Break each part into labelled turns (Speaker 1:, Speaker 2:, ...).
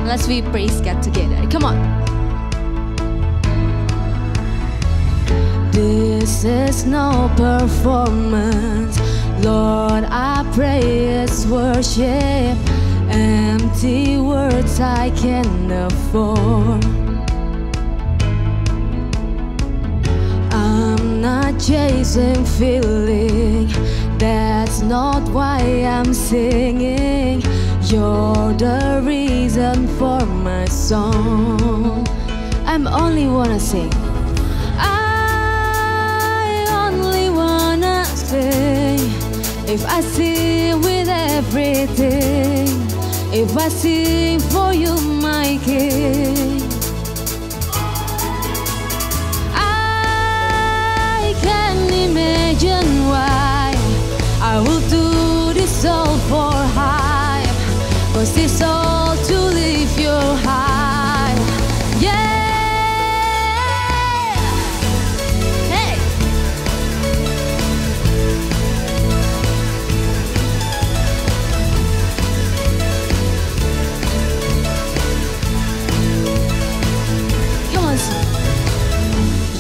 Speaker 1: Let's we praise God together. Come on. This is no performance, Lord, I pray it's worship. Empty words I can't afford. I'm not chasing feeling, that's not why I'm singing. You're the reason for my song. I'm only wanna sing. I only wanna sing. If I sing with everything, if I sing for you, my King, I can't imagine why I will do this all for hype, 'cause it's all to lift you high. Yeah. Hey. Come on, sing.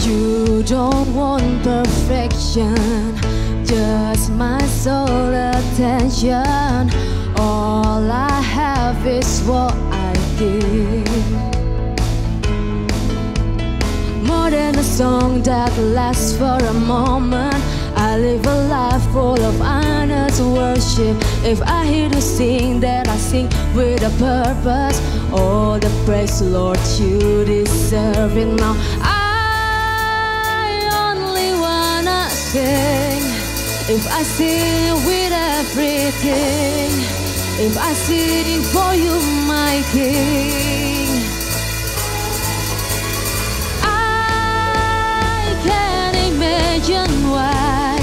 Speaker 1: You don't want perfection, just my soul attention. All I have is what I give. More than a song that lasts for a moment, I live a life full of honest worship. If I hear you sing, that I sing with a purpose. All the praise, Lord, you deserve it now. I only wanna sing. If I sing with everything, if I sing for you, my King, I can't imagine why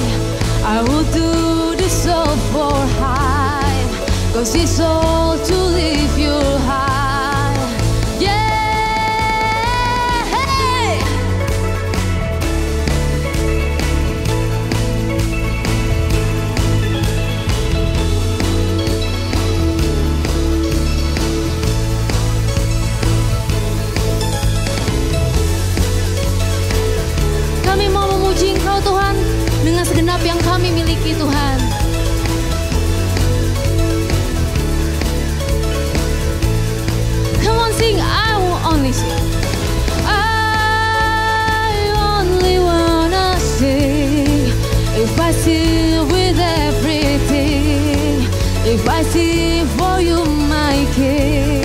Speaker 1: I will do this all for high, 'cause it's all to lift you high. Yeah, hey. Kami mau memuji Engkau Tuhan dengan segenap yang kami miliki Tuhan. Come on, sing. I will only sing. I only wanna sing. If I sing with everything, if I sing for you, my King.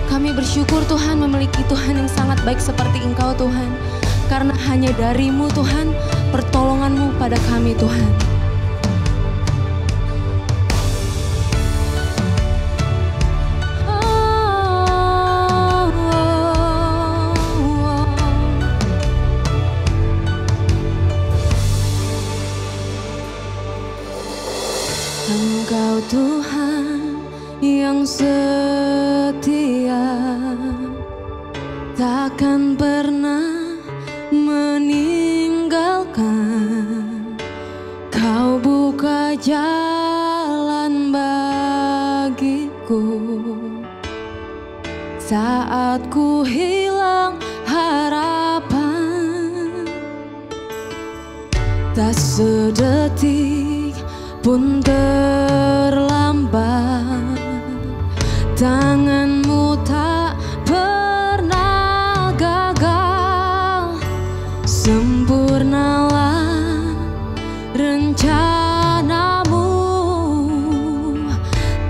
Speaker 1: Kami bersyukur Tuhan memiliki Tuhan yang sangat baik seperti Engkau Tuhan. Karena hanya dari-Mu Tuhan, pertolongan-Mu pada kami Tuhan. Engkau Tuhan yang setia, takkan pernah meninggalkan. Kau buka jalan bagiku saat ku hilang harapan. Tak sedetik pun terlambat, tangan-Mu tak pernah gagal. Sempurnalah rencana-Mu,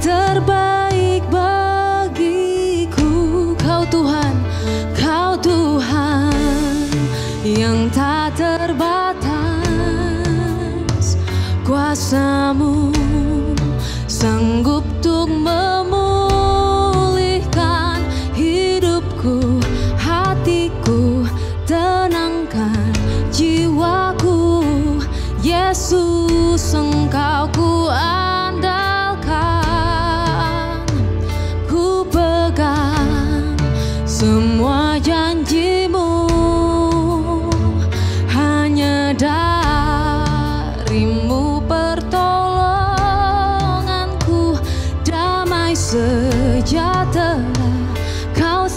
Speaker 1: terbaik bagiku. Kau Tuhan yang tak terbatas. Kuasa-Mu sanggup untuk memulihkan hidupku, hatiku, tenangkan jiwaku. Yesus, Engkau ku andalkan, ku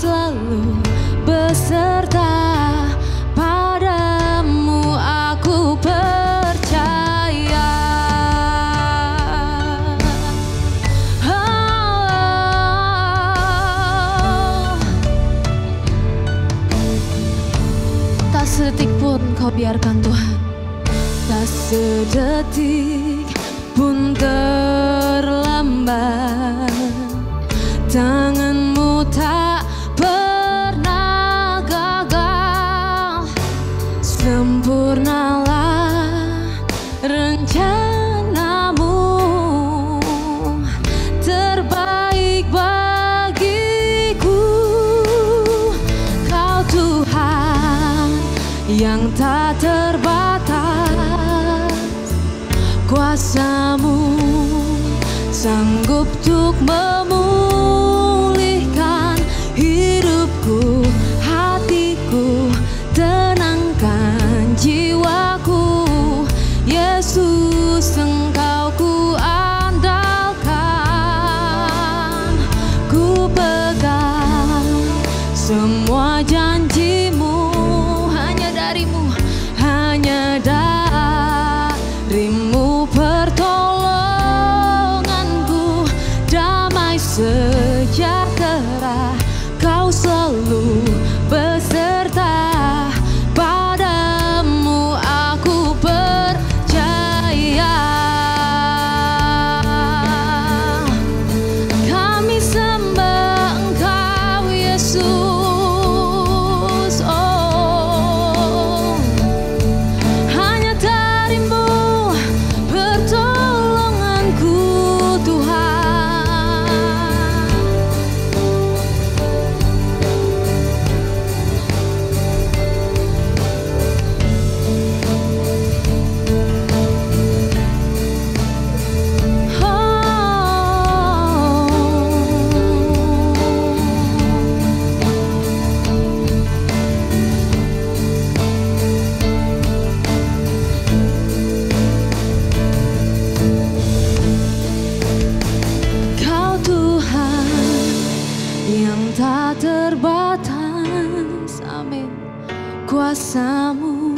Speaker 1: selalu beserta, padamu aku percaya. Tak sedetik pun kau biarkan Tuhan, tak sedetik pun terlambat. Tanganmu tak pernah gagal, sempurnalah rencanamu, terbaik bagiku. Kau Tuhan yang tak terbatas, kuasamu sanggup untuk memulihkan hidupku, hatiku, tenangkan jiwaku. Yesus, Engkau ku andalkan, ku pegang semua janjimu. Hanya darimu, hanya darimu pertolonganku, damai sejahtera, kau selalu beserta, padamu aku percaya. Kami sembah Engkau Yesus, oh, hanya darimu pertolonganku Tuhan. Kau Tuhan yang tak terbatas, amin. Kuasamu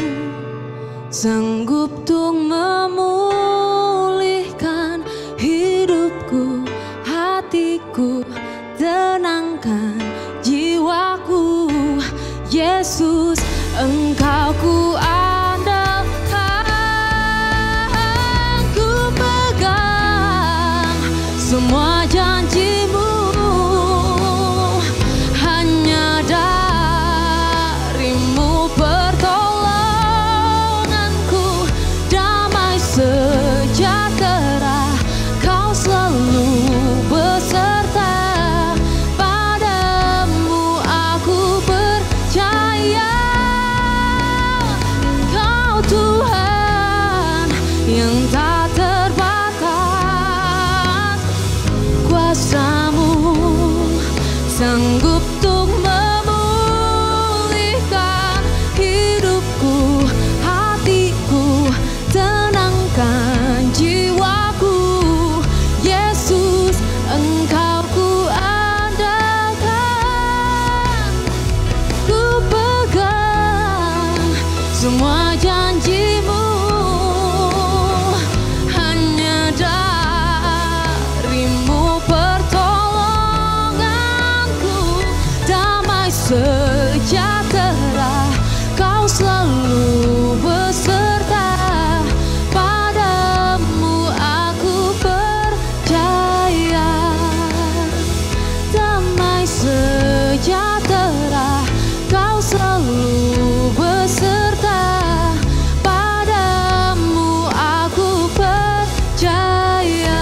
Speaker 1: sanggup untuk memulihkan hidupku, hatiku, tenangkan jiwaku. Yesus, Engkau ku andalkan, ku pegang semua janjimu. Hanya darimu pertolonganku, damai sejahtera, kau selalu beserta, padamu aku percaya. Kau Tuhan yang tak terbatas, kuasamu sanggup untuk memulihkan hidupku, hatiku, tenangkan jiwaku. Yesus, Engkau ku andalkan, ku pegang semua janjimu. Hanya darimu pertolonganku, damai sejahtera, kau selalu beserta, padamu aku percaya. Damai sejahtera, kau selalu beserta, padamu aku percaya.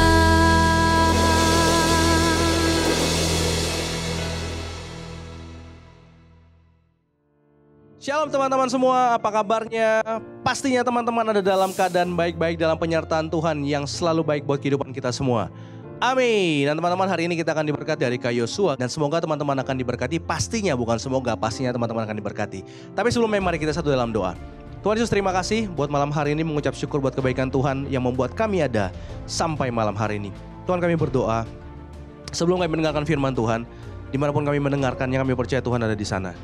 Speaker 2: Shalom teman-teman semua, apa kabarnya? Pastinya teman-teman ada dalam keadaan baik-baik dalam penyertaan Tuhan yang selalu baik buat kehidupan kita semua. Amin. Dan teman-teman, hari ini kita akan diberkati dari Kak Yosua. Dan semoga teman-teman akan diberkati. Pastinya, bukan semoga, pastinya teman-teman akan diberkati. Tapi sebelumnya mari kita satu dalam doa. Tuhan Yesus, terima kasih buat malam hari ini, mengucap syukur buat kebaikan Tuhan yang membuat kami ada sampai malam hari ini. Tuhan, kami berdoa, sebelum kami mendengarkan firman Tuhan, Dimanapun kami mendengarkannya, kami percaya Tuhan ada di sana.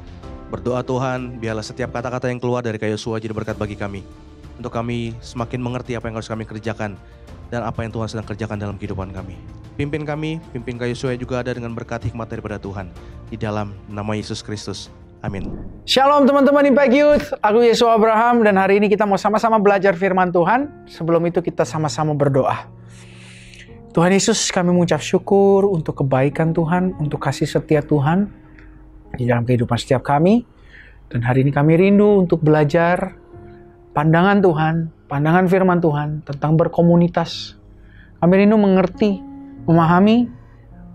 Speaker 2: Berdoa Tuhan, biarlah setiap kata-kata yang keluar dari Kak Yosua jadi berkat bagi kami. Untuk kami semakin mengerti apa yang harus kami kerjakan dan apa yang Tuhan sedang kerjakan dalam kehidupan kami. Pimpin kami, pimpin Kak Yosua juga ada dengan berkat hikmat daripada Tuhan. Di dalam nama Yesus Kristus. Amin.
Speaker 3: Shalom teman-teman Impact Youth, aku Yosua Abraham dan hari ini kita mau sama-sama belajar firman Tuhan. Sebelum itu kita sama-sama berdoa. Tuhan Yesus, kami mengucap syukur untuk kebaikan Tuhan, untuk kasih setia Tuhan di dalam kehidupan setiap kami. Dan hari ini kami rindu untuk belajar pandangan Tuhan, pandangan firman Tuhan tentang berkomunitas. Kami rindu mengerti, memahami,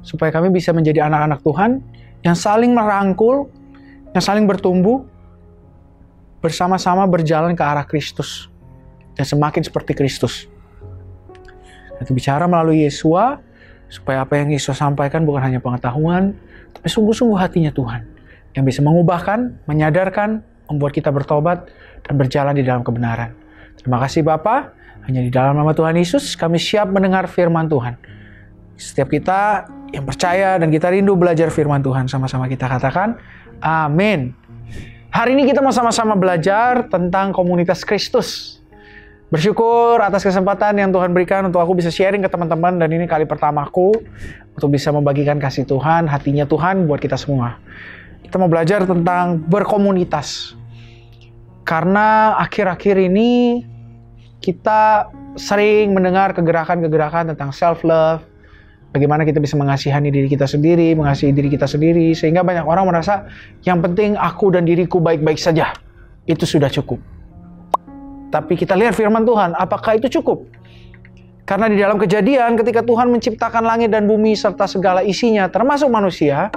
Speaker 3: supaya kami bisa menjadi anak-anak Tuhan yang saling merangkul, yang saling bertumbuh, bersama-sama berjalan ke arah Kristus dan semakin seperti Kristus. Itu bicara melalui Yesua, supaya apa yang Yesus sampaikan bukan hanya pengetahuan, tapi sungguh-sungguh hatinya Tuhan, yang bisa mengubahkan, menyadarkan, membuat kita bertobat, dan berjalan di dalam kebenaran. Terima kasih Bapa, hanya di dalam nama Tuhan Yesus, kami siap mendengar firman Tuhan. Setiap kita yang percaya dan kita rindu belajar firman Tuhan, sama-sama kita katakan, amin. Hari ini kita mau sama-sama belajar tentang komunitas Kristus. Bersyukur atas kesempatan yang Tuhan berikan untuk aku bisa sharing ke teman-teman, dan ini kali pertamaku untuk bisa membagikan kasih Tuhan, hatinya Tuhan buat kita semua. Kita mau belajar tentang berkomunitas. Karena akhir-akhir ini kita sering mendengar kegerakan-kegerakan tentang self-love, bagaimana kita bisa mengasihani diri kita sendiri, mengasihi diri kita sendiri, sehingga banyak orang merasa yang penting aku dan diriku baik-baik saja, itu sudah cukup. Tapi kita lihat firman Tuhan, apakah itu cukup? Karena di dalam Kejadian ketika Tuhan menciptakan langit dan bumi serta segala isinya, termasuk manusia,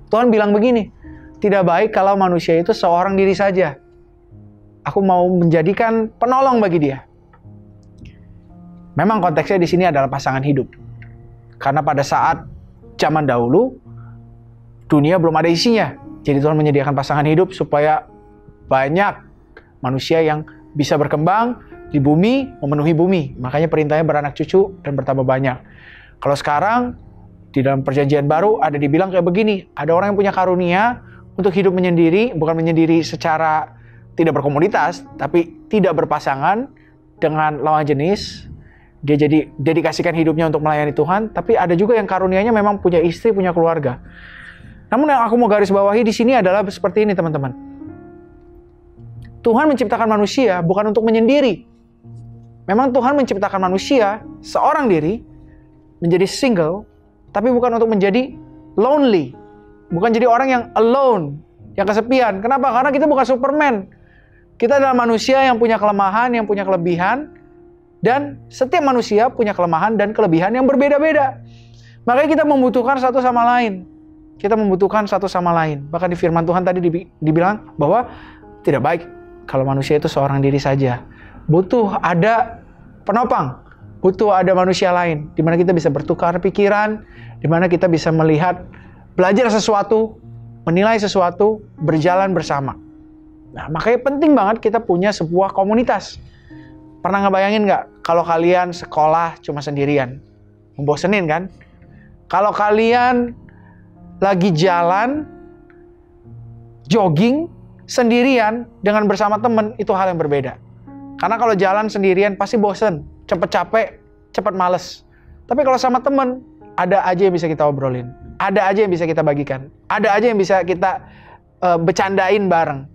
Speaker 3: Tuhan bilang begini, tidak baik kalau manusia itu seorang diri saja. Aku mau menjadikan penolong bagi dia. Memang konteksnya di sini adalah pasangan hidup. Karena pada saat zaman dahulu, dunia belum ada isinya. Jadi Tuhan menyediakan pasangan hidup supaya banyak manusia yang bisa berkembang di bumi, memenuhi bumi. Makanya perintahnya beranak cucu dan bertambah banyak. Kalau sekarang, di dalam perjanjian baru ada dibilang kayak begini, ada orang yang punya karunia untuk hidup menyendiri, bukan menyendiri secara tidak berkomunitas, tapi tidak berpasangan dengan lawan jenis. Dia jadi dedikasikan hidupnya untuk melayani Tuhan, tapi ada juga yang karunianya memang punya istri, punya keluarga. Namun yang aku mau garis bawahi di sini adalah seperti ini teman-teman. Tuhan menciptakan manusia bukan untuk menyendiri. Memang Tuhan menciptakan manusia seorang diri menjadi single, tapi bukan untuk menjadi lonely. Bukan jadi orang yang alone, yang kesepian. Kenapa? Karena kita bukan Superman. Kita adalah manusia yang punya kelemahan, yang punya kelebihan. Dan setiap manusia punya kelemahan dan kelebihan yang berbeda-beda. Makanya kita membutuhkan satu sama lain. Kita membutuhkan satu sama lain. Bahkan di firman Tuhan tadi dibilang bahwa tidak baik kalau manusia itu seorang diri saja. Butuh ada penopang. Butuh ada manusia lain. Di mana kita bisa bertukar pikiran. Di mana kita bisa melihat, belajar sesuatu, menilai sesuatu, berjalan bersama. Nah, makanya penting banget kita punya sebuah komunitas. Pernah ngebayangin nggak kalau kalian sekolah cuma sendirian? Membosenin kan? Kalau kalian lagi jalan, jogging, sendirian dengan bersama teman, itu hal yang berbeda. Karena kalau jalan sendirian pasti bosen, cepet capek, cepet males. Tapi kalau sama teman, ada aja yang bisa kita obrolin. Ada aja yang bisa kita bagikan. Ada aja yang bisa kita bercandain bareng.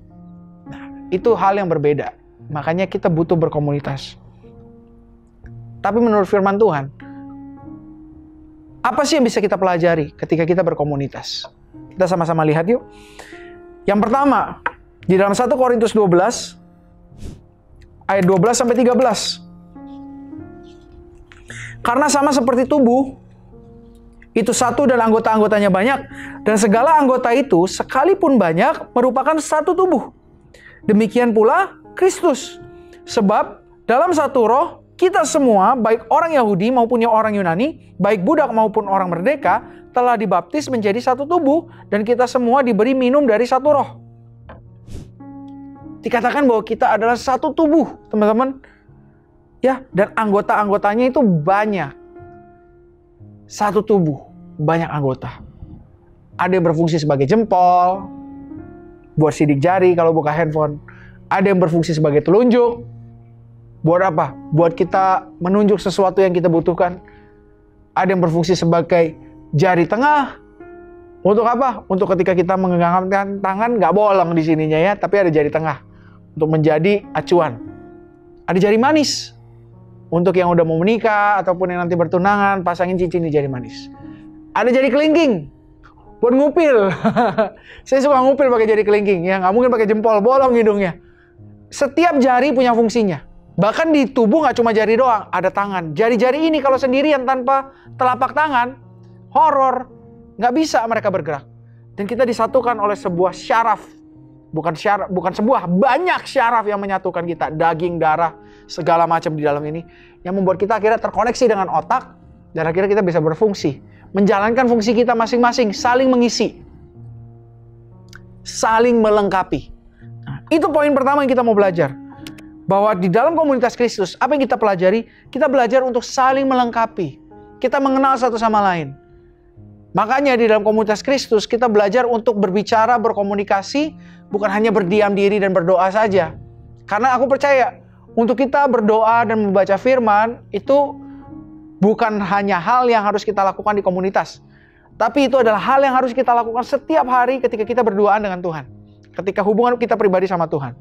Speaker 3: Nah, itu hal yang berbeda. Makanya kita butuh berkomunitas. Tapi menurut firman Tuhan, apa sih yang bisa kita pelajari ketika kita berkomunitas? Kita sama-sama lihat yuk. Yang pertama, di dalam 1 Korintus 12, ayat 12-13. Karena sama seperti tubuh, itu satu dan anggota-anggotanya banyak, dan segala anggota itu sekalipun banyak merupakan satu tubuh. Demikian pula Kristus. Sebab dalam satu roh kita semua, baik orang Yahudi maupun orang Yunani, baik budak maupun orang merdeka, telah dibaptis menjadi satu tubuh, dan kita semua diberi minum dari satu roh. Dikatakan bahwa kita adalah satu tubuh, teman-teman. Ya, dan anggota-anggotanya itu banyak. Satu tubuh, banyak anggota. Ada yang berfungsi sebagai jempol, buat sidik jari kalau buka handphone. Ada yang berfungsi sebagai telunjuk. Buat apa? Buat kita menunjuk sesuatu yang kita butuhkan. Ada yang berfungsi sebagai jari tengah. Untuk apa? Untuk ketika kita menggenggamkan tangan, nggak bolong di sininya ya, tapi ada jari tengah. Untuk menjadi acuan. Ada jari manis. Untuk yang udah mau menikah, ataupun yang nanti bertunangan, pasangin cincin di jari manis. Ada jari kelingking. Buat ngupil. Saya suka ngupil pakai jari kelingking. Ya, nggak mungkin pakai jempol, bolong hidungnya. Setiap jari punya fungsinya. Bahkan di tubuh nggak cuma jari doang, ada tangan. Jari-jari ini kalau sendirian tanpa telapak tangan, horor. Nggak bisa mereka bergerak. Dan kita disatukan oleh sebuah syaraf. Bukan sebuah, banyak syaraf yang menyatukan kita. Daging, darah, segala macam di dalam ini. Yang membuat kita akhirnya terkoneksi dengan otak. Dan akhirnya kita bisa berfungsi. Menjalankan fungsi kita masing-masing. Saling mengisi. Saling melengkapi. Nah, itu poin pertama yang kita mau belajar. Bahwa di dalam komunitas Kristus, apa yang kita pelajari? Kita belajar untuk saling melengkapi. Kita mengenal satu sama lain. Makanya di dalam komunitas Kristus, kita belajar untuk berbicara, berkomunikasi. Bukan hanya berdiam diri dan berdoa saja. Karena aku percaya, untuk kita berdoa dan membaca firman, itu bukan hanya hal yang harus kita lakukan di komunitas. Tapi itu adalah hal yang harus kita lakukan setiap hari ketika kita berduaan dengan Tuhan. Ketika hubungan kita pribadi sama Tuhan.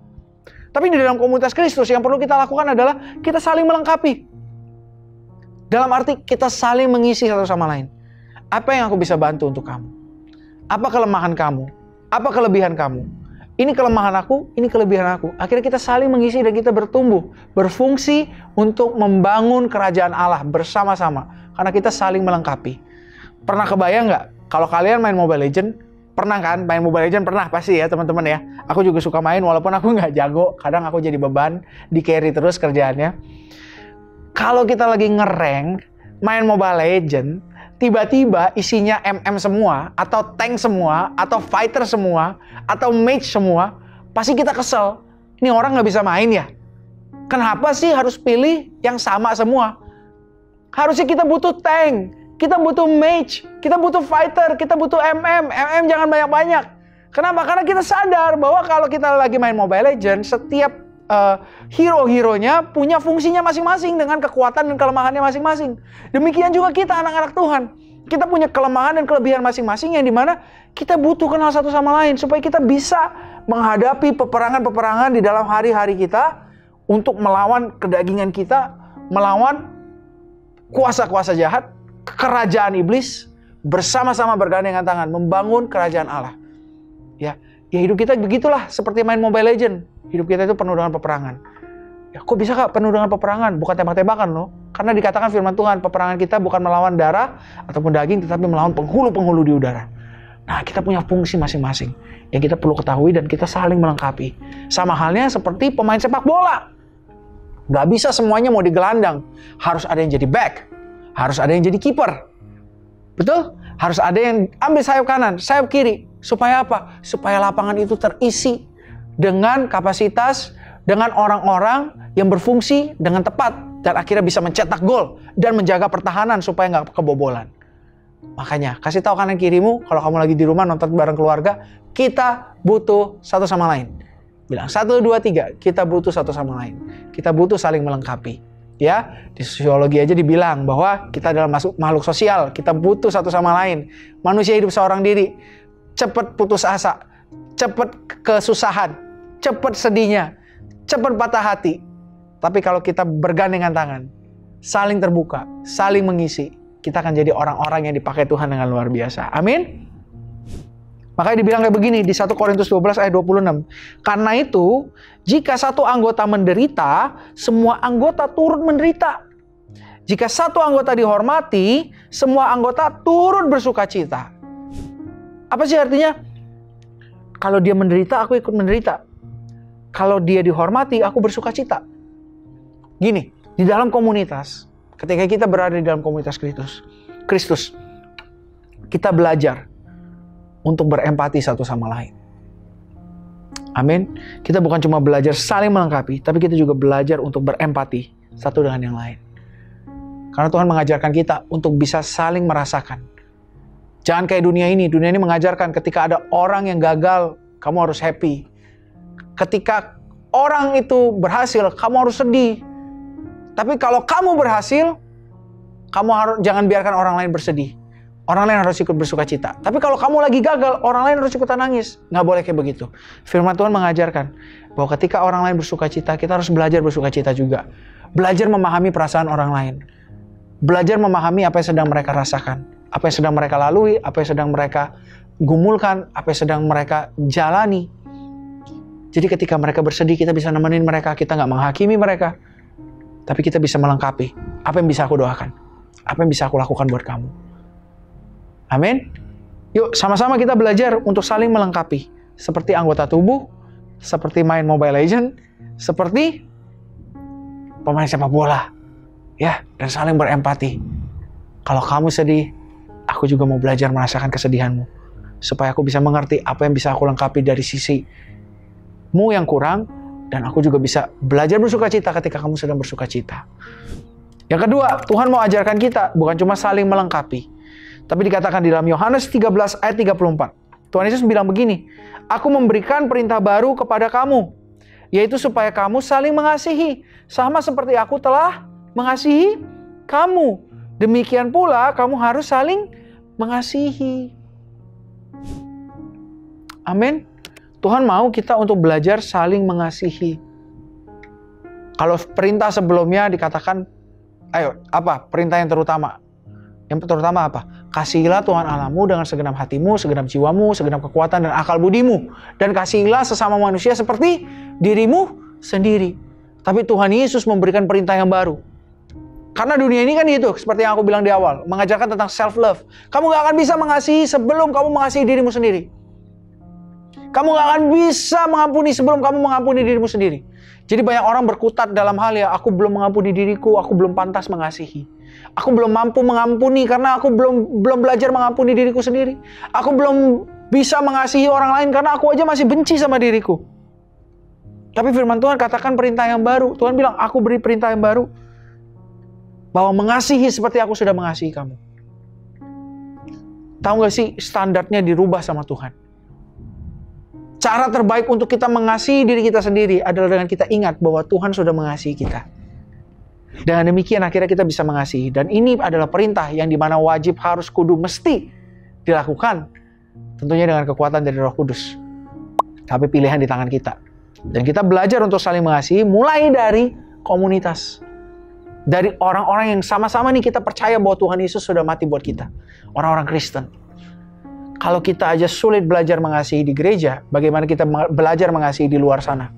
Speaker 3: Tapi di dalam komunitas Kristus yang perlu kita lakukan adalah kita saling melengkapi. Dalam arti kita saling mengisi satu sama lain. Apa yang aku bisa bantu untuk kamu? Apa kelemahan kamu? Apa kelebihan kamu? Ini kelemahan aku, ini kelebihan aku. Akhirnya kita saling mengisi dan kita bertumbuh. Berfungsi untuk membangun kerajaan Allah bersama-sama. Karena kita saling melengkapi. Pernah kebayang nggak? Kalau kalian main Mobile Legends, pernah kan? Main Mobile Legends pernah pasti ya teman-teman ya. Aku juga suka main walaupun aku nggak jago. Kadang aku jadi beban, di carry terus kerjaannya. Kalau kita lagi ngerank, main Mobile Legends, tiba-tiba isinya MM semua, atau tank semua, atau fighter semua, atau mage semua, pasti kita kesel. Ini orang nggak bisa main ya? Kenapa sih harus pilih yang sama semua? Harusnya kita butuh tank, kita butuh mage, kita butuh fighter, kita butuh MM. MM jangan banyak-banyak. Kenapa? Karena kita sadar bahwa kalau kita lagi main Mobile Legends, setiap hero-heronya punya fungsinya masing-masing dengan kekuatan dan kelemahannya masing-masing. Demikian juga kita anak-anak Tuhan. Kita punya kelemahan dan kelebihan masing-masing yang dimana kita butuh kenal satu sama lain supaya kita bisa menghadapi peperangan-peperangan di dalam hari-hari kita untuk melawan kedagingan kita, melawan kuasa-kuasa jahat, kerajaan iblis, bersama-sama bergandengan tangan membangun kerajaan Allah. Ya hidup kita begitulah seperti main Mobile Legends. Hidup kita itu penuh dengan peperangan. Ya, kok bisa Kak penuh dengan peperangan? Bukan tembak-tembakan loh. Karena dikatakan firman Tuhan, peperangan kita bukan melawan darah ataupun daging, tetapi melawan penghulu-penghulu di udara. Nah, kita punya fungsi masing-masing yang kita perlu ketahui dan kita saling melengkapi. Sama halnya seperti pemain sepak bola. Gak bisa semuanya mau digelandang. Harus ada yang jadi back. Harus ada yang jadi kiper. Betul? Harus ada yang ambil sayap kanan, sayap kiri. Supaya apa? Supaya lapangan itu terisi dengan kapasitas, dengan orang-orang yang berfungsi dengan tepat dan akhirnya bisa mencetak gol dan menjaga pertahanan supaya nggak kebobolan. Makanya kasih tahu kanan kirimu kalau kamu lagi di rumah nonton bareng keluarga, kita butuh satu sama lain. Bilang 1, 2, 3, kita butuh satu sama lain. Kita butuh saling melengkapi. Ya, di sosiologi aja dibilang bahwa kita adalah makhluk sosial, kita butuh satu sama lain. Manusia hidup seorang diri, cepat putus asa, cepat kesusahan, cepat sedihnya, cepat patah hati. Tapi kalau kita bergandengan tangan, saling terbuka, saling mengisi, kita akan jadi orang-orang yang dipakai Tuhan dengan luar biasa. Amin. Makanya dibilang kayak begini di 1 Korintus 12 ayat 26. Karena itu, jika satu anggota menderita, semua anggota turut menderita. Jika satu anggota dihormati, semua anggota turut bersukacita. Apa sih artinya? Kalau dia menderita, aku ikut menderita. Kalau dia dihormati, aku bersukacita. Gini, di dalam komunitas, ketika kita berada di dalam komunitas Kristus, kita belajar untuk berempati satu sama lain. Amin. Kita bukan cuma belajar saling melengkapi, tapi kita juga belajar untuk berempati satu dengan yang lain. Karena Tuhan mengajarkan kita untuk bisa saling merasakan. Jangan kayak dunia ini. Dunia ini mengajarkan ketika ada orang yang gagal, kamu harus happy. Ketika orang itu berhasil, kamu harus sedih. Tapi kalau kamu berhasil, jangan biarkan orang lain bersedih. Orang lain harus ikut bersuka cita. Tapi kalau kamu lagi gagal, orang lain harus ikutan nangis. Nggak boleh kayak begitu. Firman Tuhan mengajarkan bahwa ketika orang lain bersuka cita, kita harus belajar bersuka cita juga. Belajar memahami perasaan orang lain. Belajar memahami apa yang sedang mereka rasakan. Apa yang sedang mereka lalui, apa yang sedang mereka gumulkan, apa yang sedang mereka jalani. Jadi ketika mereka bersedih, kita bisa nemenin mereka, kita nggak menghakimi mereka. Tapi kita bisa melengkapi. Apa yang bisa aku doakan? Apa yang bisa aku lakukan buat kamu? Amin. Yuk sama-sama kita belajar untuk saling melengkapi. Seperti anggota tubuh, seperti main Mobile Legends, seperti pemain sepak bola. Ya, dan saling berempati. Kalau kamu sedih, aku juga mau belajar merasakan kesedihanmu. Supaya aku bisa mengerti apa yang bisa aku lengkapi dari sisimu yang kurang. Dan aku juga bisa belajar bersuka cita ketika kamu sedang bersuka cita. Yang kedua, Tuhan mau ajarkan kita bukan cuma saling melengkapi. Tapi dikatakan di dalam Yohanes 13 ayat 34. Tuhan Yesus bilang begini, aku memberikan perintah baru kepada kamu. Yaitu supaya kamu saling mengasihi. Sama seperti aku telah mengasihi kamu. Demikian pula kamu harus saling mengasihi. Amin. Tuhan mau kita untuk belajar saling mengasihi. Kalau perintah sebelumnya dikatakan, perintah yang terutama? Yang terutama apa? Kasihilah Tuhan Allahmu dengan segenap hatimu, segenap jiwamu, segenap kekuatan dan akal budimu. Dan kasihilah sesama manusia seperti dirimu sendiri. Tapi Tuhan Yesus memberikan perintah yang baru. Karena dunia ini kan itu, seperti yang aku bilang di awal, mengajarkan tentang self-love. Kamu gak akan bisa mengasihi sebelum kamu mengasihi dirimu sendiri. Kamu gak akan bisa mengampuni sebelum kamu mengampuni dirimu sendiri. Jadi banyak orang berkutat dalam hal ya, aku belum mengampuni diriku, aku belum pantas mengasihi. Aku belum mampu mengampuni karena aku belum belajar mengampuni diriku sendiri. Aku belum bisa mengasihi orang lain karena aku aja masih benci sama diriku. Tapi firman Tuhan katakan perintah yang baru. Tuhan bilang, aku beri perintah yang baru. Bahwa mengasihi seperti aku sudah mengasihi kamu. Tahu gak sih standarnya dirubah sama Tuhan? Cara terbaik untuk kita mengasihi diri kita sendiri adalah dengan kita ingat bahwa Tuhan sudah mengasihi kita. Dengan demikian akhirnya kita bisa mengasihi. Dan ini adalah perintah yang dimana wajib, harus, kudu, mesti dilakukan. Tentunya dengan kekuatan dari Roh Kudus. Tapi pilihan di tangan kita. Dan kita belajar untuk saling mengasihi mulai dari komunitas. Dari orang-orang yang sama-sama nih kita percaya bahwa Tuhan Yesus sudah mati buat kita. Orang-orang Kristen. Kalau kita aja sulit belajar mengasihi di gereja, bagaimana kita belajar mengasihi di luar sana?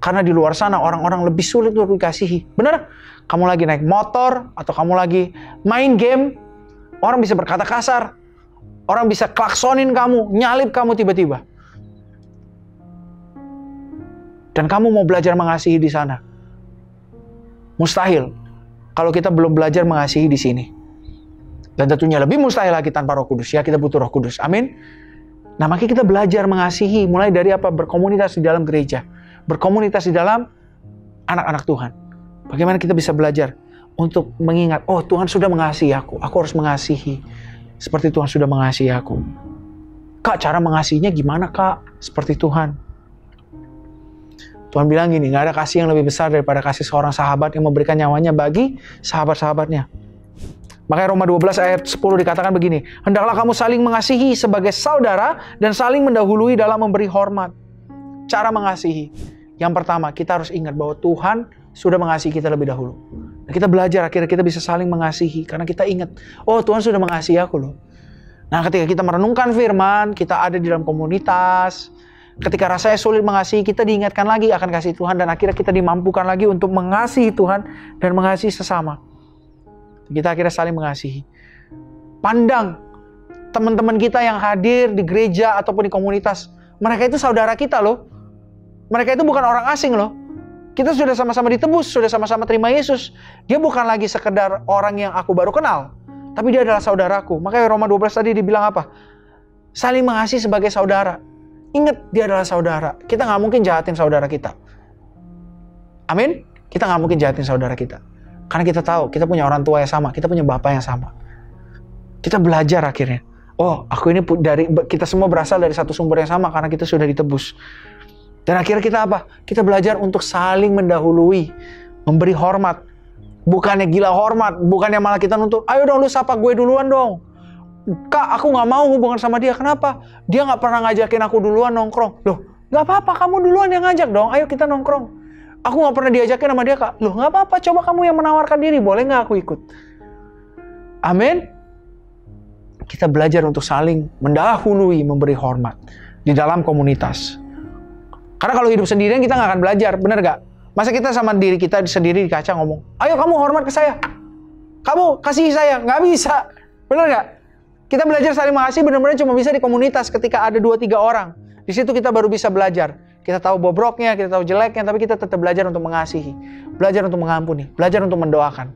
Speaker 3: Karena di luar sana orang-orang lebih sulit untuk dikasihi. Benar? Kamu lagi naik motor, atau kamu lagi main game, orang bisa berkata kasar. Orang bisa klaksonin kamu, nyalip kamu tiba-tiba. Dan kamu mau belajar mengasihi di sana. Mustahil. Kalau kita belum belajar mengasihi di sini. Dan tentunya lebih mustahil lagi tanpa Roh Kudus. Ya, kita butuh Roh Kudus. Amin. Nah, makanya kita belajar mengasihi. Mulai dari apa? Berkomunitas di dalam gereja. Berkomunitas di dalam anak-anak Tuhan. Bagaimana kita bisa belajar untuk mengingat, oh Tuhan sudah mengasihi aku. Aku harus mengasihi. Seperti Tuhan sudah mengasihi aku. Kak, cara mengasihinya gimana kak? Seperti Tuhan. Tuhan bilang gini, gak ada kasih yang lebih besar daripada kasih seorang sahabat yang memberikan nyawanya bagi sahabat-sahabatnya. Makanya Roma 12 ayat 10 dikatakan begini, hendaklah kamu saling mengasihi sebagai saudara dan saling mendahului dalam memberi hormat. Cara mengasihi. Yang pertama, kita harus ingat bahwa Tuhan sudah mengasihi kita lebih dahulu. Dan kita belajar, akhirnya kita bisa saling mengasihi. Karena kita ingat, oh Tuhan sudah mengasihi aku loh. Nah, ketika kita merenungkan firman, kita ada di dalam komunitas, ketika rasanya sulit mengasihi, kita diingatkan lagi akan kasih Tuhan. Dan akhirnya kita dimampukan lagi untuk mengasihi Tuhan dan mengasihi sesama. Kita akhirnya saling mengasihi. Pandang teman-teman kita yang hadir di gereja ataupun di komunitas. Mereka itu saudara kita loh. Mereka itu bukan orang asing loh. Kita sudah sama-sama ditebus, sudah sama-sama terima Yesus. Dia bukan lagi sekedar orang yang aku baru kenal. Tapi dia adalah saudaraku. Makanya Roma 12 tadi dibilang apa? Saling mengasihi sebagai saudara. Ingat, dia adalah saudara. Kita gak mungkin jahatin saudara kita. Amin? Kita gak mungkin jahatin saudara kita. Karena kita tahu, kita punya orang tua yang sama. Kita punya bapak yang sama. Kita belajar akhirnya. Oh, aku ini kita semua berasal dari satu sumber yang sama karena kita sudah ditebus. Dan akhirnya kita apa? Kita belajar untuk saling mendahului, memberi hormat. Bukannya gila hormat, bukannya malah kita nuntut, ayo dong lu sapa gue duluan dong. Kak, aku gak mau hubungan sama dia. Kenapa? Dia gak pernah ngajakin aku duluan nongkrong. Loh, gak apa-apa, kamu duluan yang ngajak dong. Ayo kita nongkrong. Aku gak pernah diajakin sama dia, Kak. Loh, gak apa-apa, coba kamu yang menawarkan diri. Boleh gak aku ikut? Amin. Kita belajar untuk saling mendahului, memberi hormat di dalam komunitas. Karena kalau hidup sendirian kita gak akan belajar, bener gak? Masa kita sama diri kita sendiri di kaca ngomong, ayo kamu hormat ke saya. Kamu kasih saya. Gak bisa. Bener gak? Kita belajar saling mengasihi benar-benar cuma bisa di komunitas ketika ada 2-3 orang. Di situ kita baru bisa belajar. Kita tahu bobroknya, kita tahu jeleknya, tapi kita tetap belajar untuk mengasihi. Belajar untuk mengampuni. Belajar untuk mendoakan.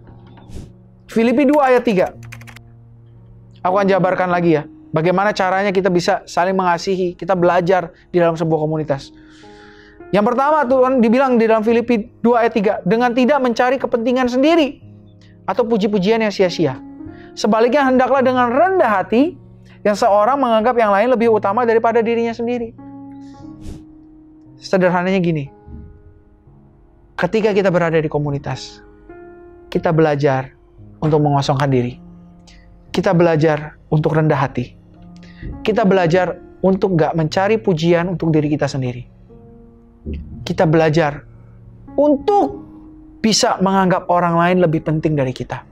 Speaker 3: Filipi 2 ayat 3. Aku akan jabarkan lagi ya. Bagaimana caranya kita bisa saling mengasihi. Kita belajar di dalam sebuah komunitas. Yang pertama Tuhan dibilang di dalam Filipi 2 ayat 3. Dengan tidak mencari kepentingan sendiri. Atau puji-pujian yang sia-sia. Sebaliknya hendaklah dengan rendah hati. Yang seorang menganggap yang lain lebih utama daripada dirinya sendiri. Sederhananya gini. Ketika kita berada di komunitas. Kita belajar untuk mengosongkan diri. Kita belajar untuk rendah hati. Kita belajar untuk gak mencari pujian untuk diri kita sendiri. Kita belajar untuk bisa menganggap orang lain lebih penting dari kita.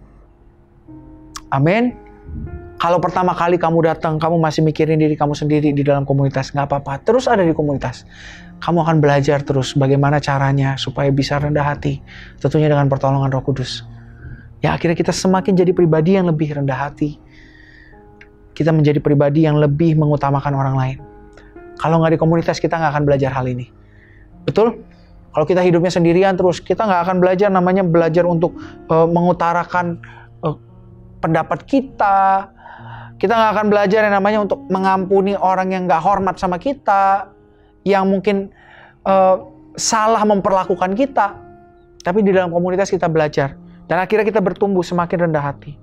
Speaker 3: Amin. Kalau pertama kali kamu datang, kamu masih mikirin diri kamu sendiri di dalam komunitas, gak apa-apa. Terus ada di komunitas. Kamu akan belajar terus bagaimana caranya supaya bisa rendah hati. Tentunya dengan pertolongan Roh Kudus. Ya akhirnya kita semakin jadi pribadi yang lebih rendah hati. Kita menjadi pribadi yang lebih mengutamakan orang lain. Kalau nggak di komunitas kita nggak akan belajar hal ini. Betul? Kalau kita hidupnya sendirian terus, kita nggak akan belajar untuk mengutarakan pendapat kita. Kita nggak akan belajar yang namanya untuk mengampuni orang yang nggak hormat sama kita. Yang mungkin salah memperlakukan kita. Tapi di dalam komunitas kita belajar. Dan akhirnya kita bertumbuh semakin rendah hati.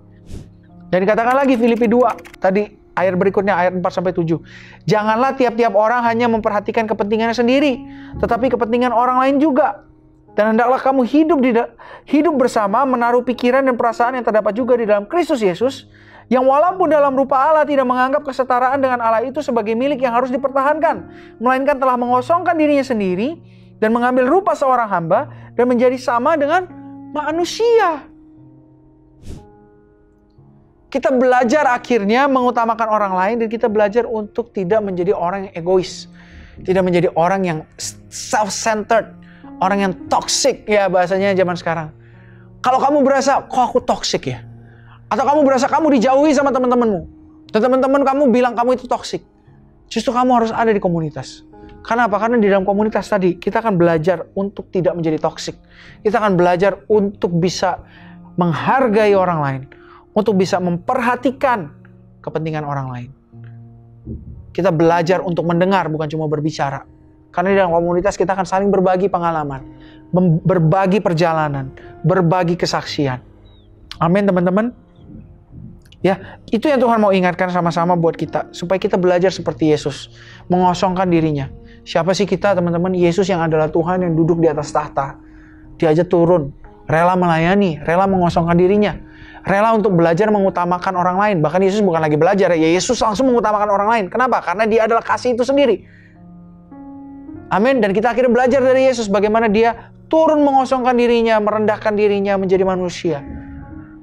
Speaker 3: Dan dikatakan lagi Filipi 2, tadi ayat berikutnya ayat 4-7. Janganlah tiap-tiap orang hanya memperhatikan kepentingannya sendiri, tetapi kepentingan orang lain juga. Dan hendaklah kamu hidup bersama, menaruh pikiran dan perasaan yang terdapat juga di dalam Kristus Yesus, yang walaupun dalam rupa Allah tidak menganggap kesetaraan dengan Allah itu sebagai milik yang harus dipertahankan, melainkan telah mengosongkan dirinya sendiri dan mengambil rupa seorang hamba dan menjadi sama dengan manusia. Kita belajar akhirnya mengutamakan orang lain dan kita belajar untuk tidak menjadi orang yang egois. Tidak menjadi orang yang self-centered. Orang yang toxic ya bahasanya zaman sekarang. Kalau kamu berasa, kok aku toxic ya? Atau kamu berasa kamu dijauhi sama teman-temanmu. Dan teman-teman kamu bilang kamu itu toxic. Justru kamu harus ada di komunitas. Karena apa? Karena di dalam komunitas tadi kita akan belajar untuk tidak menjadi toxic. Kita akan belajar untuk bisa menghargai orang lain. Untuk bisa memperhatikan kepentingan orang lain. Kita belajar untuk mendengar, bukan cuma berbicara. Karena di dalam komunitas kita akan saling berbagi pengalaman. Berbagi perjalanan. Berbagi kesaksian. Amin teman-teman. Ya, itu yang Tuhan mau ingatkan sama-sama buat kita. Supaya kita belajar seperti Yesus. Mengosongkan dirinya. Siapa sih kita teman-teman? Yesus yang adalah Tuhan yang duduk di atas tahta. Dia aja turun. Rela melayani. Rela mengosongkan dirinya. Rela untuk belajar mengutamakan orang lain. Bahkan Yesus bukan lagi belajar. Ya Yesus langsung mengutamakan orang lain. Kenapa? Karena dia adalah kasih itu sendiri. Amin. Dan kita akhirnya belajar dari Yesus. Bagaimana dia turun mengosongkan dirinya. Merendahkan dirinya menjadi manusia.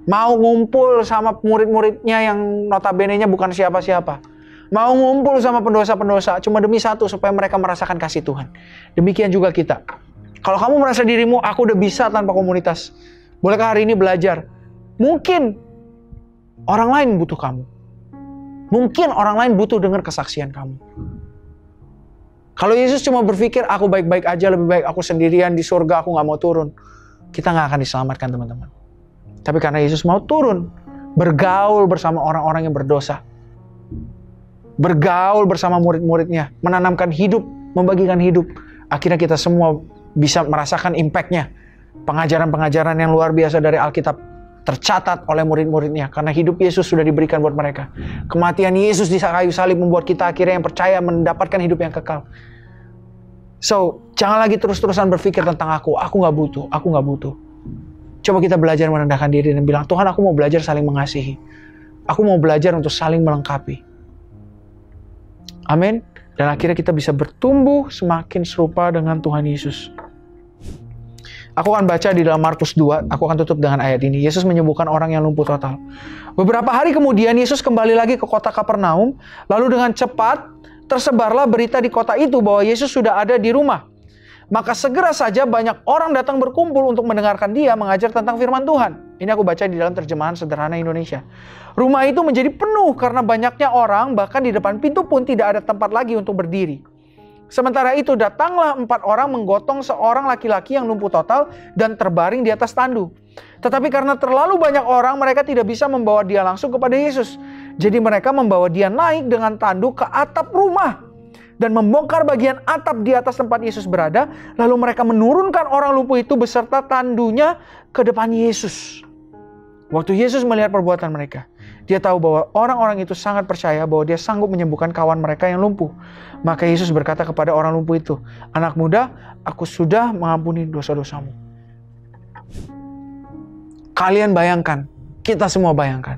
Speaker 3: Mau ngumpul sama murid-muridnya yang notabene-nya bukan siapa-siapa. Mau ngumpul sama pendosa-pendosa. Cuma demi satu. Supaya mereka merasakan kasih Tuhan. Demikian juga kita. Kalau kamu merasa dirimu, aku udah bisa tanpa komunitas. Bolehkah hari ini belajar? Mungkin orang lain butuh kamu. Mungkin orang lain butuh dengar kesaksian kamu. Kalau Yesus cuma berpikir, aku baik-baik aja, lebih baik aku sendirian di surga, aku gak mau turun. Kita gak akan diselamatkan teman-teman. Tapi karena Yesus mau turun, bergaul bersama orang-orang yang berdosa. Bergaul bersama murid-muridnya, menanamkan hidup, membagikan hidup. Akhirnya kita semua bisa merasakan impact-nya. Pengajaran-pengajaran yang luar biasa dari Alkitab tercatat oleh murid-muridnya. Karena hidup Yesus sudah diberikan buat mereka. Kematian Yesus di kayu salib membuat kita akhirnya yang percaya mendapatkan hidup yang kekal. So, jangan lagi terus-terusan berpikir tentang aku nggak butuh, aku nggak butuh. Coba kita belajar merendahkan diri dan bilang, Tuhan, aku mau belajar saling mengasihi. Aku mau belajar untuk saling melengkapi. Amin. Dan akhirnya kita bisa bertumbuh semakin serupa dengan Tuhan Yesus. Aku akan baca di dalam Markus 2, aku akan tutup dengan ayat ini. Yesus menyembuhkan orang yang lumpuh total. Beberapa hari kemudian Yesus kembali lagi ke kota Kapernaum, lalu dengan cepat tersebarlah berita di kota itu bahwa Yesus sudah ada di rumah. Maka segera saja banyak orang datang berkumpul untuk mendengarkan dia mengajar tentang firman Tuhan. Ini aku baca di dalam terjemahan sederhana Indonesia. Rumah itu menjadi penuh karena banyaknya orang, bahkan di depan pintu pun tidak ada tempat lagi untuk berdiri. Sementara itu datanglah 4 orang menggotong seorang laki-laki yang lumpuh total dan terbaring di atas tandu. Tetapi karena terlalu banyak orang, mereka tidak bisa membawa dia langsung kepada Yesus. Jadi mereka membawa dia naik dengan tandu ke atap rumah dan membongkar bagian atap di atas tempat Yesus berada. Lalu mereka menurunkan orang lumpuh itu beserta tandunya ke depan Yesus. Waktu Yesus melihat perbuatan mereka, dia tahu bahwa orang-orang itu sangat percaya bahwa dia sanggup menyembuhkan kawan mereka yang lumpuh. Maka Yesus berkata kepada orang lumpuh itu, "Anak muda, aku sudah mengampuni dosa-dosamu." Kalian bayangkan, kita semua bayangkan,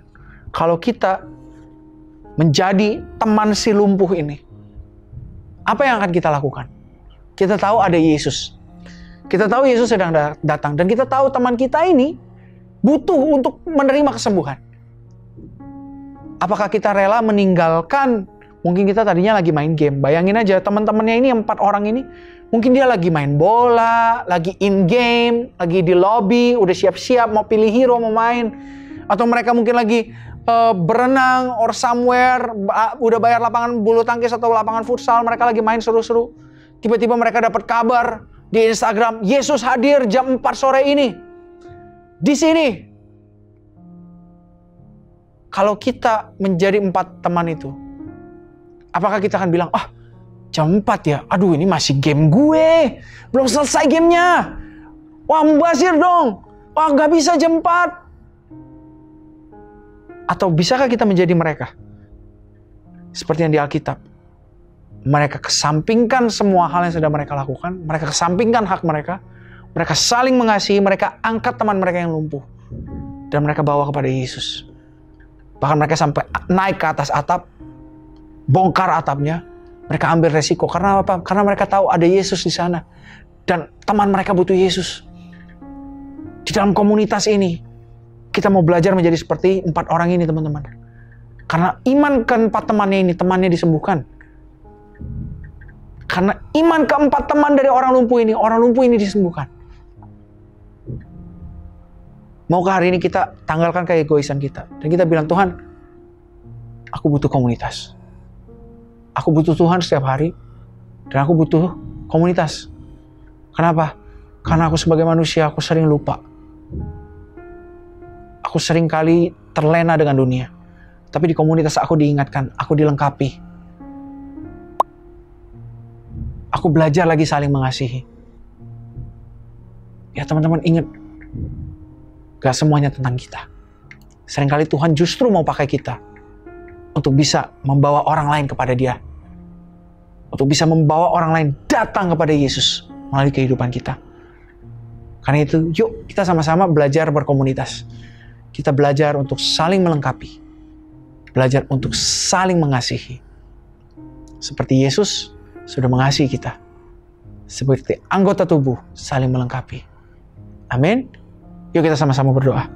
Speaker 3: kalau kita menjadi teman si lumpuh ini, apa yang akan kita lakukan? Kita tahu ada Yesus. Kita tahu Yesus sedang datang. Dan kita tahu teman kita ini butuh untuk menerima kesembuhan. Apakah kita rela meninggalkan? Mungkin kita tadinya lagi main game. Bayangin aja teman-temannya ini, 4 orang ini. Mungkin dia lagi main bola, lagi in game, lagi di lobby, udah siap-siap mau pilih hero, mau main. Atau mereka mungkin lagi berenang or somewhere, udah bayar lapangan bulu tangkis atau lapangan futsal, mereka lagi main seru-seru. Tiba-tiba mereka dapat kabar di Instagram, Yesus hadir jam 4 sore ini. Di sini. Kalau kita menjadi 4 teman itu, apakah kita akan bilang, jam 4 ya? Aduh, ini masih game gue. Belum selesai gamenya. Wah, mubazir dong. Wah, gak bisa jam 4. Atau bisakah kita menjadi mereka? Seperti yang di Alkitab. Mereka kesampingkan semua hal yang sedang mereka lakukan. Mereka kesampingkan hak mereka. Mereka saling mengasihi. Mereka angkat teman mereka yang lumpuh. Dan mereka bawa kepada Yesus. Bahkan mereka sampai naik ke atas atap. Bongkar atapnya. Mereka ambil resiko. Karena apa? Karena mereka tahu ada Yesus di sana. Dan teman mereka butuh Yesus. Di dalam komunitas ini, kita mau belajar menjadi seperti 4 orang ini, teman-teman. Karena iman ke-4 temannya ini, temannya disembuhkan. Karena iman ke-4 teman dari orang lumpuh ini disembuhkan. Maukah hari ini kita tanggalkan keegoisan kita. Dan kita bilang, Tuhan, aku butuh komunitas. Aku butuh Tuhan setiap hari. Dan aku butuh komunitas. Kenapa? Karena aku sebagai manusia, aku sering lupa. Aku sering kali terlena dengan dunia. Tapi di komunitas aku diingatkan, aku dilengkapi. Aku belajar lagi saling mengasihi. Ya teman-teman ingat, gak semuanya tentang kita. Seringkali Tuhan justru mau pakai kita untuk bisa membawa orang lain kepada Dia. Untuk bisa membawa orang lain datang kepada Yesus melalui kehidupan kita. Karena itu, yuk kita sama-sama belajar berkomunitas. Kita belajar untuk saling melengkapi. Belajar untuk saling mengasihi. Seperti Yesus sudah mengasihi kita. Seperti anggota tubuh saling melengkapi. Amin. Yuk kita sama-sama berdoa.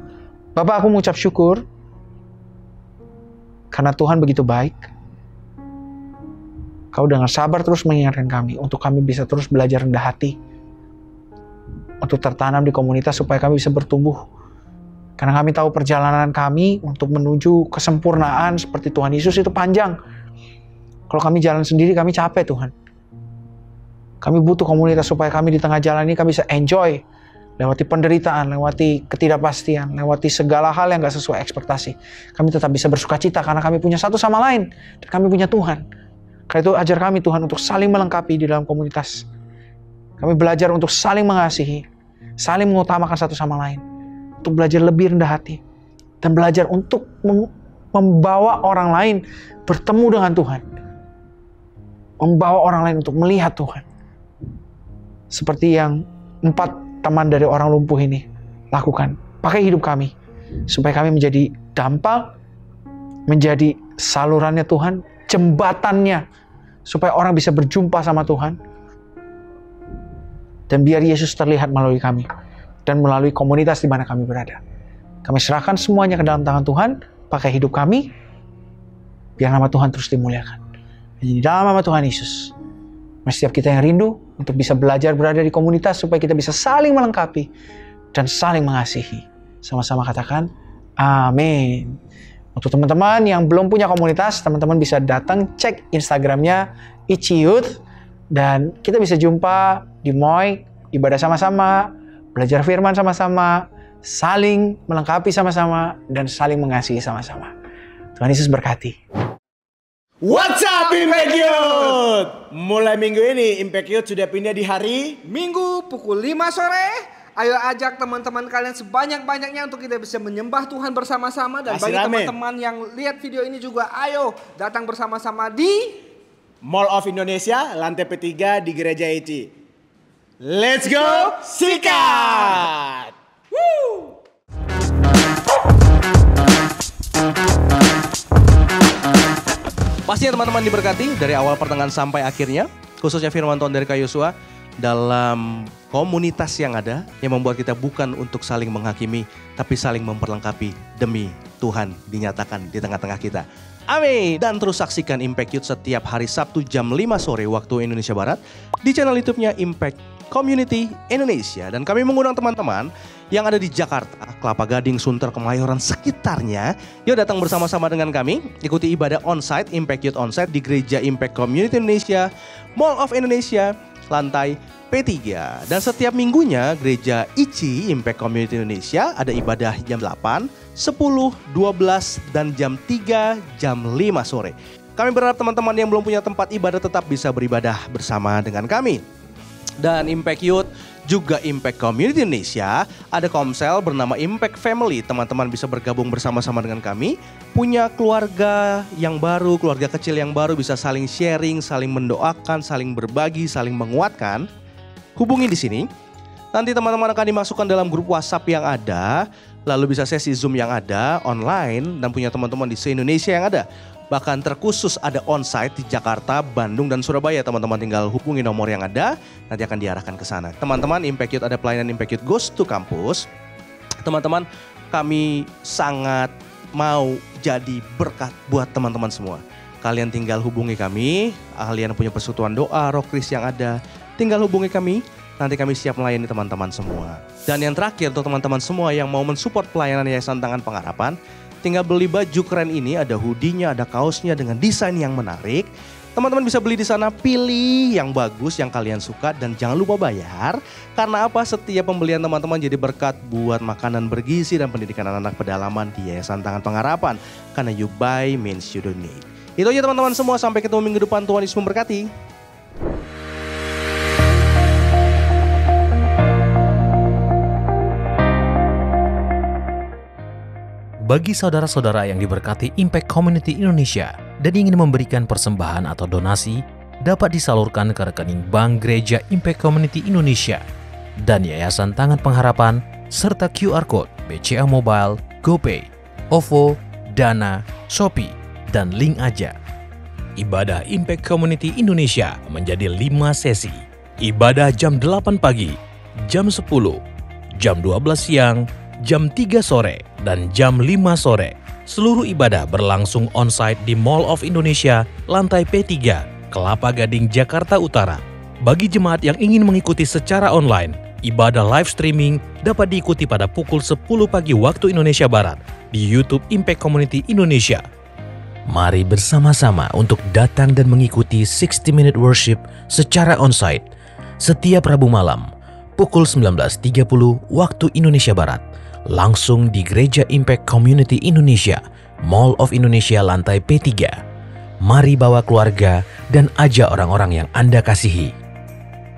Speaker 3: Bapak, aku mengucap syukur karena Tuhan begitu baik. Kau dengan sabar terus mengingatkan kami untuk kami bisa terus belajar rendah hati. Untuk tertanam di komunitas supaya kami bisa bertumbuh. Karena kami tahu perjalanan kami untuk menuju kesempurnaan seperti Tuhan Yesus itu panjang. Kalau kami jalan sendiri, kami capek Tuhan. Kami butuh komunitas supaya kami di tengah jalan ini kami bisa enjoy. Lewati penderitaan, lewati ketidakpastian, lewati segala hal yang gak sesuai ekspektasi. Kami tetap bisa bersuka cita karena kami punya satu sama lain. Dan kami punya Tuhan. Karena itu ajar kami Tuhan untuk saling melengkapi di dalam komunitas. Kami belajar untuk saling mengasihi. Saling mengutamakan satu sama lain. untuk belajar lebih rendah hati. Dan belajar untuk membawa orang lain bertemu dengan Tuhan. Membawa orang lain untuk melihat Tuhan. Seperti yang 4 teman dari orang lumpuh ini lakukan. Pakai hidup kami. Supaya kami menjadi dampak, menjadi salurannya Tuhan, jembatannya. Supaya orang bisa berjumpa sama Tuhan. Dan biar Yesus terlihat melalui kami. Dan melalui komunitas di mana kami berada. Kami serahkan semuanya ke dalam tangan Tuhan. Pakai hidup kami. Biar nama Tuhan terus dimuliakan. Di dalam nama Tuhan Yesus. Setiap kita yang rindu untuk bisa belajar berada di komunitas. Supaya kita bisa saling melengkapi. Dan saling mengasihi. Sama-sama katakan. Amin. Untuk teman-teman yang belum punya komunitas. Teman-teman bisa datang cek Instagramnya Ichi Youth. Dan kita bisa jumpa di Moy. Ibadah sama-sama. Belajar firman sama-sama. Saling melengkapi sama-sama dan saling mengasihi sama-sama. Tuhan Yesus berkati.
Speaker 4: What's up Impact Youth? Mulai minggu ini Impact Youth sudah pindah di hari
Speaker 5: Minggu pukul 5 sore. Ayo ajak teman-teman kalian sebanyak-banyaknya untuk kita bisa menyembah Tuhan bersama-sama. Dan bagi teman-teman yang lihat video ini juga, ayo datang bersama-sama di
Speaker 4: Mall of Indonesia, lantai P3 di Gereja ICI. Let's go sikat! Woo!
Speaker 2: Pastinya teman-teman diberkati dari awal pertengahan sampai akhirnya, khususnya firman Tuhan dari Kak Yosua dalam komunitas yang ada yang membuat kita bukan untuk saling menghakimi, tapi saling memperlengkapi demi Tuhan dinyatakan di tengah-tengah kita. Amin. Dan terus saksikan Impact Youth setiap hari Sabtu jam 5 sore waktu Indonesia Barat di channel YouTube-nya Impact Community Indonesia. Dan kami mengundang teman-teman yang ada di Jakarta, Kelapa Gading, Sunter, Kemayoran, sekitarnya. Yuk datang bersama-sama dengan kami, ikuti ibadah onsite, Impact Youth onsite di Gereja Impact Community Indonesia, Mall of Indonesia, lantai P3. Dan setiap minggunya Gereja ICI Impact Community Indonesia ada ibadah jam 8, 10, 12, dan jam 3, jam 5 sore. Kami berharap teman-teman yang belum punya tempat ibadah tetap bisa beribadah bersama dengan kami. Dan Impact Youth juga Impact Community Indonesia ada komsel bernama Impact Family. Teman-teman bisa bergabung bersama-sama dengan kami. Punya keluarga yang baru, keluarga kecil yang baru, bisa saling sharing, saling mendoakan, saling berbagi, saling menguatkan. Hubungi di sini. Nanti teman-teman akan dimasukkan dalam grup WhatsApp yang ada. Lalu bisa sesi Zoom yang ada, online, dan punya teman-teman di se-Indonesia yang ada. Bahkan terkhusus ada onsite di Jakarta, Bandung, dan Surabaya. Teman-teman tinggal hubungi nomor yang ada, nanti akan diarahkan ke sana. Teman-teman, Impact Youth ada pelayanan Impact Youth Goes to Campus. Teman-teman, kami sangat mau jadi berkat buat teman-teman semua. Kalian tinggal hubungi kami, kalian punya persekutuan doa, roh kris yang ada. Tinggal hubungi kami, nanti kami siap melayani teman-teman semua. Dan yang terakhir untuk teman-teman semua yang mau mensupport pelayanan Yayasan Tangan Pengharapan, tinggal beli baju keren ini, ada hoodie-nya, ada kaosnya dengan desain yang menarik. Teman-teman bisa beli di sana, pilih yang bagus, yang kalian suka, dan jangan lupa bayar. Karena apa? Setiap pembelian teman-teman jadi berkat buat makanan bergizi dan pendidikan anak-anak pedalaman di Yayasan Tangan Pengharapan. Karena you buy means you donate. Itu aja teman-teman semua, sampai ketemu minggu depan. Tuhan Yesus memberkati.
Speaker 6: Bagi saudara-saudara yang diberkati Impact Community Indonesia dan ingin memberikan persembahan atau donasi, dapat disalurkan ke rekening Bank Gereja Impact Community Indonesia dan Yayasan Tangan Pengharapan serta QR Code BCA Mobile, GoPay, OVO, Dana, Shopee, dan Link Aja. Ibadah Impact Community Indonesia menjadi 5 sesi. Ibadah jam 8 pagi, jam 10, jam 12 siang, jam 3 sore, dan jam 5 sore. Seluruh ibadah berlangsung onsite di Mall of Indonesia, lantai P3, Kelapa Gading, Jakarta Utara. Bagi jemaat yang ingin mengikuti secara online, ibadah live streaming dapat diikuti pada pukul 10 pagi waktu Indonesia Barat di YouTube Impact Community Indonesia. Mari bersama-sama untuk datang dan mengikuti 60 Minute Worship secara onsite setiap Rabu malam pukul 19.30 waktu Indonesia Barat. Langsung di Gereja Impact Community Indonesia, Mall of Indonesia lantai P3. Mari bawa keluarga dan ajak orang-orang yang Anda kasihi.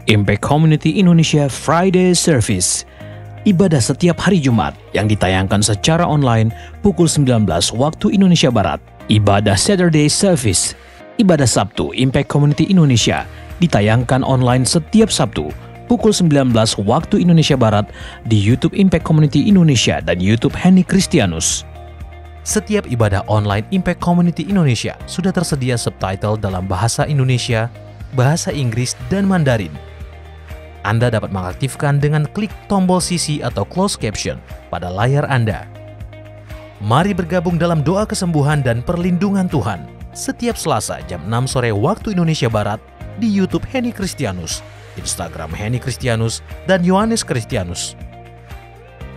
Speaker 6: Impact Community Indonesia Friday Service ibadah setiap hari Jumat yang ditayangkan secara online pukul 19 waktu Indonesia Barat, ibadah Saturday Service, ibadah Sabtu Impact Community Indonesia ditayangkan online setiap Sabtu pukul 19 waktu Indonesia Barat di YouTube Impact Community Indonesia dan YouTube Henny Kristianus. Setiap ibadah online Impact Community Indonesia sudah tersedia subtitle dalam bahasa Indonesia, bahasa Inggris, dan Mandarin. Anda dapat mengaktifkan dengan klik tombol CC atau closed caption pada layar Anda. Mari bergabung dalam doa kesembuhan dan perlindungan Tuhan setiap Selasa jam 6 sore waktu Indonesia Barat di YouTube Henny Kristianus, Instagram Henny Kristianus, dan Yohanes Kristianus.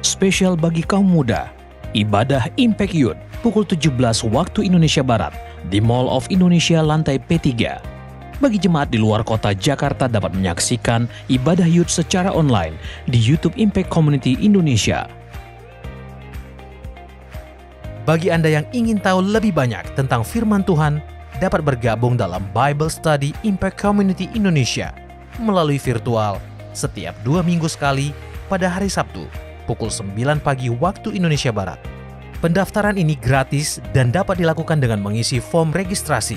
Speaker 6: Spesial bagi kaum muda, ibadah Impact Youth pukul 17 waktu Indonesia Barat di Mall of Indonesia lantai P3. Bagi jemaat di luar kota Jakarta dapat menyaksikan ibadah youth secara online di YouTube Impact Community Indonesia. Bagi Anda yang ingin tahu lebih banyak tentang firman Tuhan, dapat bergabung dalam Bible Study Impact Community Indonesia melalui virtual setiap 2 minggu sekali pada hari Sabtu pukul 9 pagi waktu Indonesia Barat. Pendaftaran ini gratis dan dapat dilakukan dengan mengisi form registrasi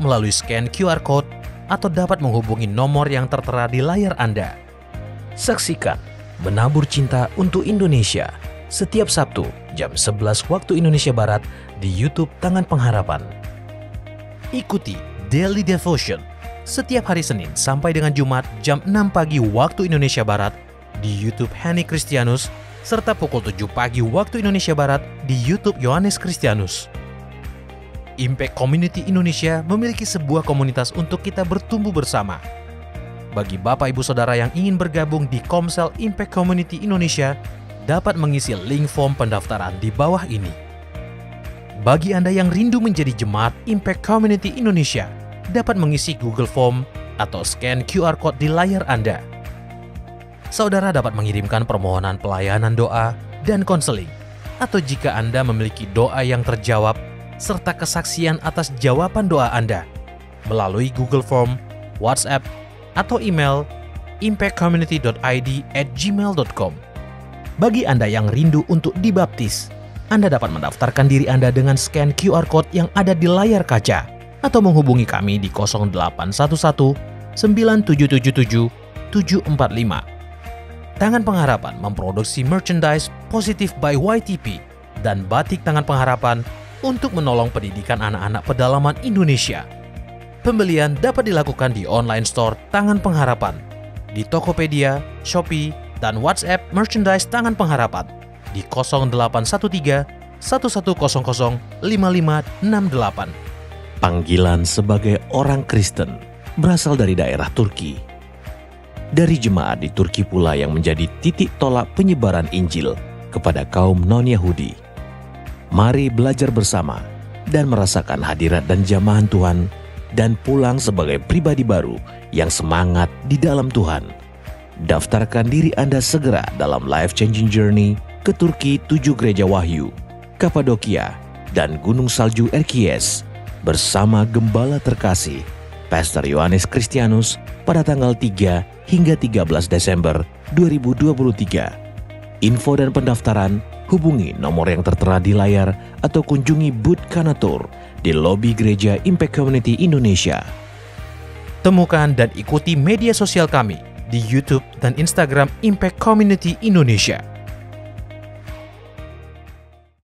Speaker 6: melalui scan QR Code atau dapat menghubungi nomor yang tertera di layar Anda. Saksikan Menabur Cinta untuk Indonesia setiap Sabtu jam 11 waktu Indonesia Barat di YouTube Tangan Pengharapan. Ikuti Daily Devotion setiap hari Senin sampai dengan Jumat jam 6 pagi waktu Indonesia Barat di YouTube Henny Kristianus serta pukul 7 pagi waktu Indonesia Barat di YouTube Yohanes Kristianus. Impact Community Indonesia memiliki sebuah komunitas untuk kita bertumbuh bersama. Bagi Bapak Ibu Saudara yang ingin bergabung di Komsel Impact Community Indonesia, dapat mengisi link form pendaftaran di bawah ini. Bagi Anda yang rindu menjadi jemaat Impact Community Indonesia, dapat mengisi Google Form atau scan QR Code di layar Anda. Saudara dapat mengirimkan permohonan pelayanan doa dan konseling, atau jika Anda memiliki doa yang terjawab, serta kesaksian atas jawaban doa Anda melalui Google Form, WhatsApp, atau email impactcommunity.id@gmail.com. Bagi Anda yang rindu untuk dibaptis, Anda dapat mendaftarkan diri Anda dengan scan QR Code yang ada di layar kaca atau menghubungi kami di 0811 9777 745. Tangan Pengharapan memproduksi merchandise Positive by YTP dan batik Tangan Pengharapan untuk menolong pendidikan anak-anak pedalaman Indonesia. Pembelian dapat dilakukan di online store Tangan Pengharapan, di Tokopedia, Shopee, dan WhatsApp merchandise Tangan Pengharapan di 0813 1100 5568. Panggilan sebagai orang Kristen berasal dari daerah Turki. Dari jemaat di Turki pula yang menjadi titik tolak penyebaran Injil kepada kaum non-Yahudi. Mari belajar bersama dan merasakan hadirat dan jamahan Tuhan dan pulang sebagai pribadi baru yang semangat di dalam Tuhan. Daftarkan diri Anda segera dalam Life Changing Journey ke Turki 7 Gereja Wahyu, Kapadokia, dan Gunung Salju Erciyes bersama Gembala Terkasih, Pastor Yohanes Kristianus pada tanggal 3 hingga 13 Desember 2023. Info dan pendaftaran hubungi nomor yang tertera di layar atau kunjungi booth Kanator di lobi Gereja Impact Community Indonesia. Temukan dan ikuti media sosial kami di YouTube dan Instagram Impact Community Indonesia.